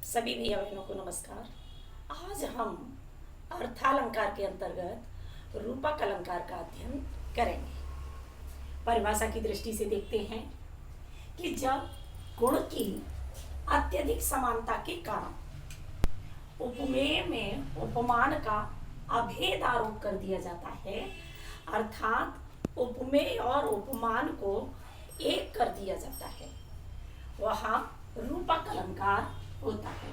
सभी भैया बहनों को नमस्कार। आज हम अर्थालंकार के अंतर्गत रूपक अलंकार का अध्ययन करेंगे। परिभाषा की दृष्टि से देखते हैं कि जब गुण की अत्यधिक समानता के कारण उपमेय में उपमान का अभेद आरोप कर दिया जाता है, अर्थात उपमेय और उपमान को एक कर दिया जाता है, वहाँ रूपक अलंकार होता है।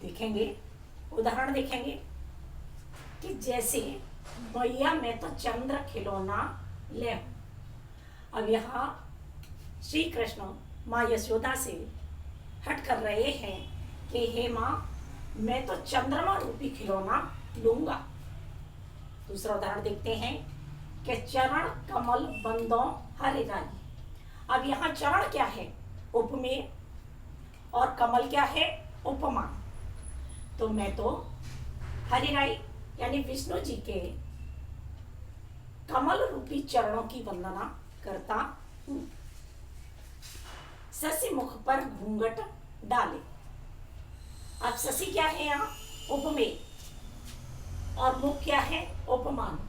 देखेंगे, उदाहरण देखेंगे कि जैसे मैया मैं तो चंद्र खिलौना ले हूं। अब यहाँ श्री कृष्ण माँ यशोदा से हट कर रहे हैं कि हे माँ, मैं तो चंद्रमा रूपी खिलौना लूंगा। दूसरा उदाहरण देखते हैं कि चरण कमल बंदों हरे राई। अब यहाँ चरण क्या है? उपमेय, और कमल क्या है? उपमान। तो मैं तो हरिराई यानी विष्णु जी के कमल रूपी चरणों की वंदना करता हूं। शशि मुख पर घूंघट डाले। अब शशि क्या है यहाँ? उपमेय, और मुख क्या है? उपमान।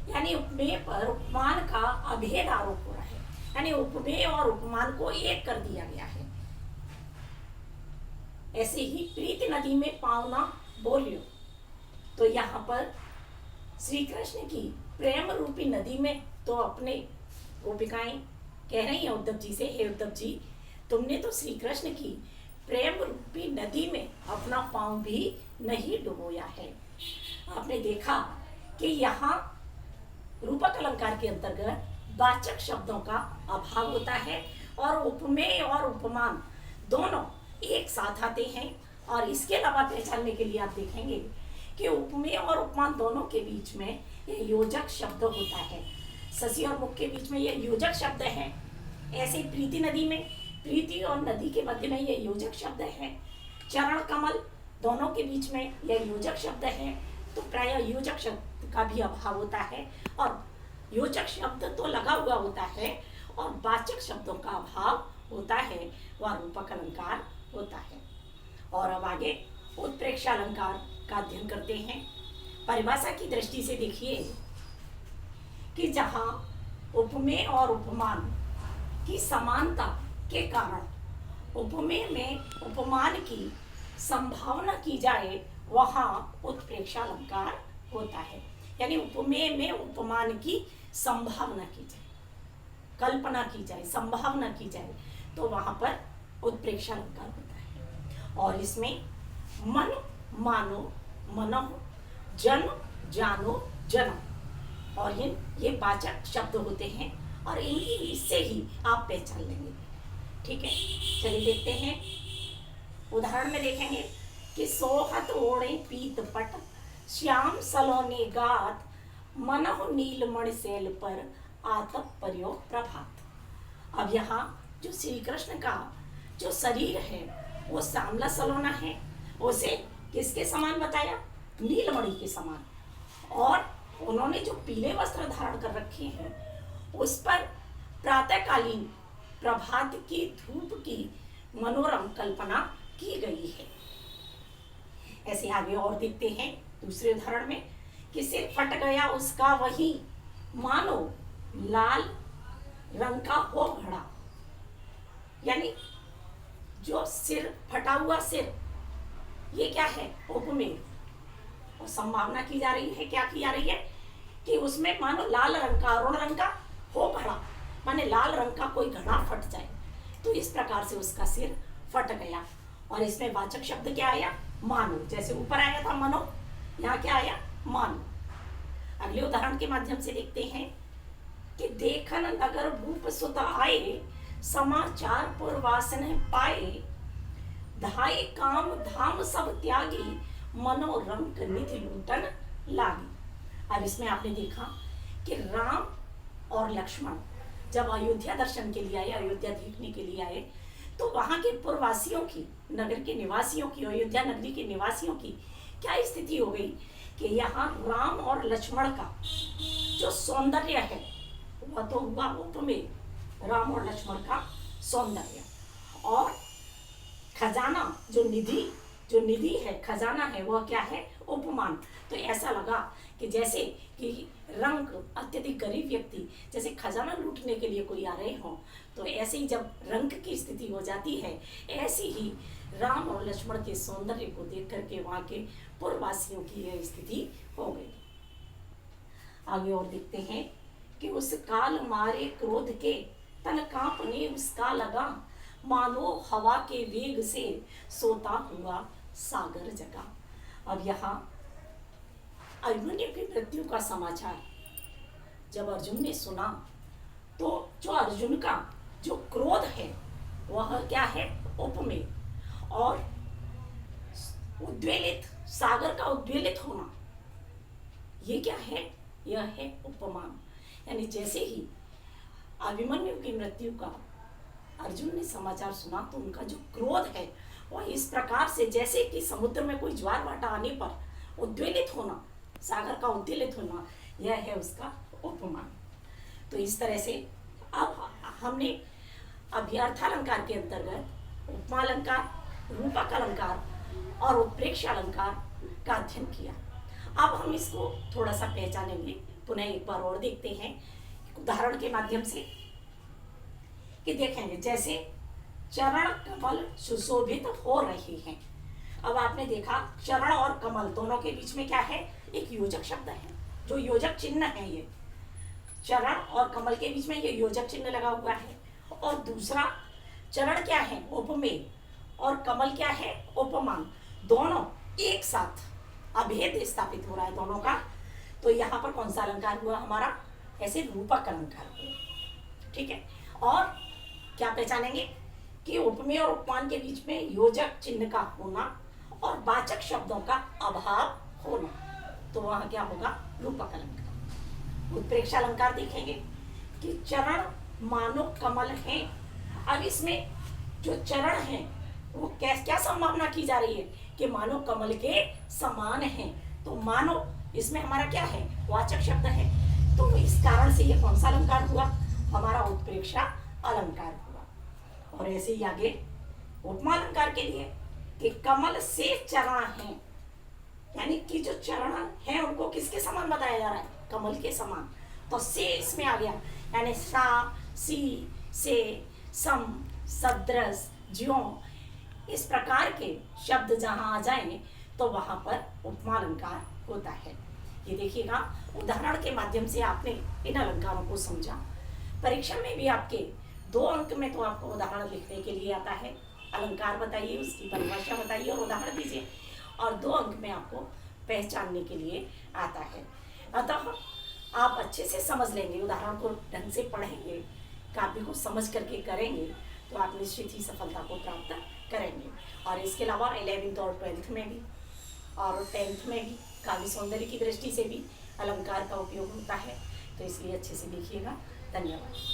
यानी उपमेय पर उपमान का अभेद आरोप हो रहा है, यानी उपमेय और उपमान को एक कर दिया गया है। ऐसे ही प्रीति नदी में पावना बोलियो। तो यहाँ पर श्री कृष्ण की प्रेम रूपी नदी में तो अपने गोपिकाएं कह रही हैं उद्धव जी से, हे उद्धव जी, तुमने तो श्री कृष्ण की प्रेम रूपी नदी में अपना पांव भी नहीं डुबोया है। आपने देखा कि यहाँ रूपक अलंकार के अंतर्गत वाचक शब्दों का अभाव होता है और उपमेय और उपमान दोनों एक साथ आते हैं। और इसके अलावा पहचानने के लिए आप देखेंगे कि उपमेय और उपमान दोनों के बीच में यह योजक शब्द होता है। शशि और मुख के बीच में यह योजक शब्द है। ऐसे प्रीति नदी में प्रीति और नदी के मध्य में यह योजक शब्द है। चरण कमल दोनों के बीच में यह योजक शब्द है। तो प्रायः योजक शब्द का भी अभाव होता है और योजक शब्द तो लगा हुआ होता है और वाचक शब्दों का अभाव होता है, वह रूपक अलंकार होता है। और अब आगे उत्प्रेक्षा अलंकार का अध्ययन करते हैं। परिभाषा की दृष्टि से देखिए कि जहाँ उपमेय और उपमान की समानता के कारण उपमेय में उपमान की संभावना की जाए, वहाँ उत्प्रेक्षा अलंकार होता है। यानी उपमेय में उपमान की संभावना की जाए, कल्पना की जाए, संभावना की जाए, तो वहाँ पर उत्प्रेक्षा अलंकार होता है। और इसमें मन, मानो, मनो, जन, जानो, जनो, और ये वाचक शब्द होते हैं और इससे ही आप पहचान लेंगे। ठीक है, चलिए देखते हैं। उदाहरण में देखेंगे कि सोहत ओढ़े पीत पट, श्याम सलोने गात, मनहु नीलमणि शैल पर आतप पर्यो प्रभात। अब यहाँ जो श्री कृष्ण का जो शरीर है वो श्यामला सलोना है। उसे किसके समान बताया? नीलमणि के समान। और उन्होंने जो पीले वस्त्र धारण कर रखे हैं उस पर प्रातःकालीन प्रभात की धूप की मनोरम कल्पना की गई है। ऐसे आगे और देखते हैं दूसरे उदाहरण में कि सिर फट गया उसका वही, मानो लाल रंग का हो घड़ा। यानी जो सिर फटा हुआ सिर, ये क्या है? उपमेय। और संभावना की जा रही है, क्या की जा रही है कि उसमें मानो लाल रंग का, अरुण रंग का हो घड़ा, माने लाल रंग का कोई घड़ा फट जाए, तो इस प्रकार से उसका सिर फट गया। और इसमें वाचक शब्द क्या आया? मानो। जैसे ऊपर आया था मनो, यहाँ क्या आया? मानो। अगले उदाहरण के माध्यम से देखते हैं कि देखन नगर भूप सुत आए, समाचार पुरवासन पाए, धाय काम धाम सब त्यागी, मनोरंग निधि लूटन लागी। अब इसमें आपने देखा कि राम और लक्ष्मण जब अयोध्या दर्शन के लिए आए, अयोध्या देखने के लिए आए, तो वहां के पूर्ववासियों की, नगर के निवासियों की, अयोध्या नगरी के निवासियों की क्या स्थिति हो गई कि यहाँ राम और लक्ष्मण का जो सौंदर्य है वह तो हुआ उपमेय, राम और लक्ष्मण का सौंदर्य। और खजाना जो निधि है, खजाना है, वह क्या है? उपमान। तो ऐसा लगा कि जैसे कि रंग अत्यधिक गरीब व्यक्ति जैसे खजाना लूटने के लिए कोई आ रहे हो, तो ऐसे ही जब रंग की स्थिति हो जाती है, ऐसी ही राम और लक्ष्मण के सौंदर्य को देख करके वहां के पूर्ववासियों की यह स्थिति हो गई। आगे और देखते हैं कि उस काल मारे क्रोध के तन कांपने उसका लगा, मानो हवा के वेग से सोता हुआ सागर जगा। अब यहाँ अभिमन्यु की मृत्यु का समाचार जब अर्जुन ने सुना, तो जो अर्जुन का जो क्रोध है वह क्या है? उपमेय। और उद्वेलित, सागर का उद्वेलित होना, ये क्या है? यह है उपमान। यानी जैसे ही अभिमन्यु की मृत्यु का अर्जुन ने समाचार सुना, तो उनका जो क्रोध है वह इस प्रकार से, जैसे कि समुद्र में कोई ज्वार भाटा आने पर उद्वेलित होना, सागर का उद्वेलित होना, यह है उसका उपमान। तो इस तरह से अब हमने अभ्यर्थालंकार के अंतर्गत उपमालंकार, रूपक अलंकार और उत्प्रेक्ष अलंकार का अध्ययन किया। अब हम इसको थोड़ा सा पहचानेंगे, पुनः एक बार और देखते हैं उदाहरण के माध्यम से, कि देखेंगे जैसे चरण कमल सुशोभित हो रहे हैं। अब आपने देखा चरण और कमल दोनों के बीच में क्या है? एक योजक शब्द है, जो योजक चिन्ह है। ये चरण और कमल के बीच में ये योजक चिन्ह लगा हुआ है। और दूसरा, चरण क्या है? उपमेय, और कमल क्या है? उपमान। दोनों एक साथ अभेद स्थापित हो रहा है दोनों का। तो यहाँ पर कौन सा अलंकार हुआ हमारा? ऐसे रूपक अलंकार हुआ। ठीक है। और क्या पहचानेंगे कि उपमेय और उपमान के बीच में योजक चिन्ह का होना और वाचक शब्दों का अभाव होना, तो वहां क्या होगा? रूपक अलंकार। उत्प्रेक्ष अलंकार देखेंगे कि चरण मानो कमल हैं। अब इसमें जो चरण हैं वो क्या संभावना की जा रही है? कि मानो कमल के समान हैं। तो मानो इसमें हमारा क्या है? वाचक शब्द है। तो इस कारण से ये कौन सा अलंकार हुआ? हमारा उत्प्रेक्षा अलंकार हुआ। और ऐसे ही आगे उपमा अलंकार के लिए कि कमल से चरण हैं, यानी कि जो चरण हैं उनको किसके समान बताया जा रहा है? कमल के समान। तो से इसमें आ गया, यानी सा, सी, से, सम, सदृश, ज्यों, इस प्रकार के शब्द जहां आ जाएं तो वहां पर उपमा अलंकार होता है। ये देखिएगा, उदाहरण के माध्यम से आपने इन अलंकारों को समझा। परीक्षा में भी आपके 2 अंक में तो आपको उदाहरण लिखने के लिए आता है। अलंकार बताइए, उसकी परिभाषा बताइए और उदाहरण दीजिए, और 2 अंक में आपको पहचानने के लिए आता है। अतः आप अच्छे से समझ लेंगे, उदाहरण को ढंग से पढ़ेंगे, काव्य को समझ करके करेंगे, तो आप निश्चित ही सफलता को प्राप्त करेंगे। और इसके अलावा 11th और 12th में भी और 10th में भी काव्य सौंदर्य की दृष्टि से भी अलंकार का उपयोग होता है। तो इसलिए अच्छे से देखिएगा। धन्यवाद।